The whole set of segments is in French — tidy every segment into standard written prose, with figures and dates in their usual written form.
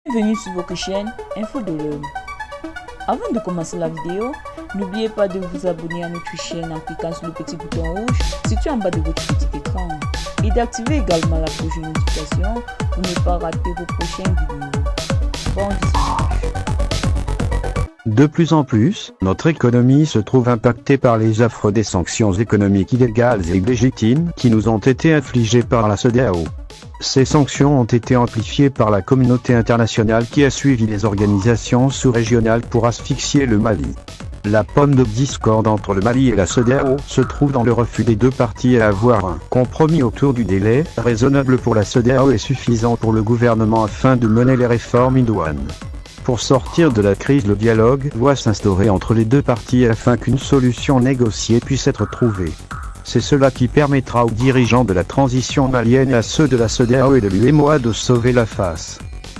Bienvenue sur votre chaîne Info de l'Homme. Avant de commencer la vidéo, n'oubliez pas de vous abonner à notre chaîne en cliquant sur le petit bouton rouge situé en bas de votre petit écran et d'activer également la cloche de notification pour ne pas rater vos prochaines vidéos. Bon visionnage. De plus en plus, notre économie se trouve impactée par les affres des sanctions économiques illégales et illégitimes qui nous ont été infligées par la CEDEAO. Ces sanctions ont été amplifiées par la communauté internationale qui a suivi les organisations sous-régionales pour asphyxier le Mali. La pomme de discorde entre le Mali et la CEDEAO se trouve dans le refus des deux parties à avoir un compromis autour du délai raisonnable pour la CEDEAO et suffisant pour le gouvernement afin de mener les réformes idoines. Pour sortir de la crise, le dialogue doit s'instaurer entre les deux parties afin qu'une solution négociée puisse être trouvée. C'est cela qui permettra aux dirigeants de la transition malienne et à ceux de la CEDEAO et de l'UEMOA de sauver la face.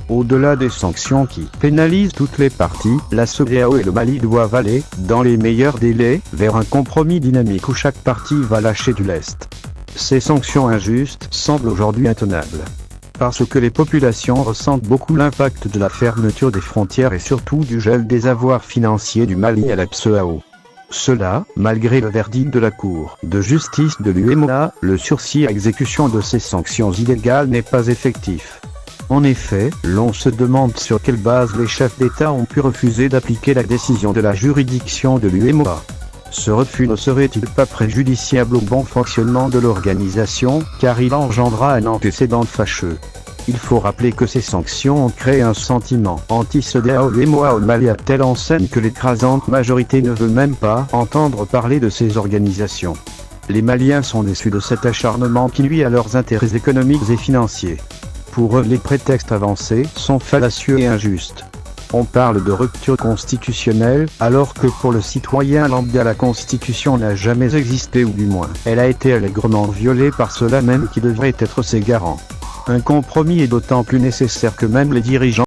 Au-delà des sanctions qui pénalisent toutes les parties, la CEDEAO et le Mali doivent aller, dans les meilleurs délais, vers un compromis dynamique où chaque partie va lâcher du lest. Ces sanctions injustes semblent aujourd'hui intenables. Parce que les populations ressentent beaucoup l'impact de la fermeture des frontières et surtout du gel des avoirs financiers du Mali à la CEDEAO. Cela, malgré le verdict de la Cour de justice de l'UEMOA, le sursis à exécution de ces sanctions illégales n'est pas effectif. En effet, l'on se demande sur quelle base les chefs d'État ont pu refuser d'appliquer la décision de la juridiction de l'UEMOA. Ce refus ne serait-il pas préjudiciable au bon fonctionnement de l'organisation, car il engendra un antécédent fâcheux. Il faut rappeler que ces sanctions ont créé un sentiment anti-CEDEAO-UEMOA au Mali à telle enseigne que l'écrasante majorité ne veut même pas entendre parler de ces organisations. Les Maliens sont déçus de cet acharnement qui nuit à leurs intérêts économiques et financiers. Pour eux, les prétextes avancés sont fallacieux et injustes. On parle de rupture constitutionnelle, alors que pour le citoyen lambda la Constitution n'a jamais existé ou du moins, elle a été allègrement violée par ceux-là même qui devraient être ses garants. Un compromis est d'autant plus nécessaire que même les dirigeants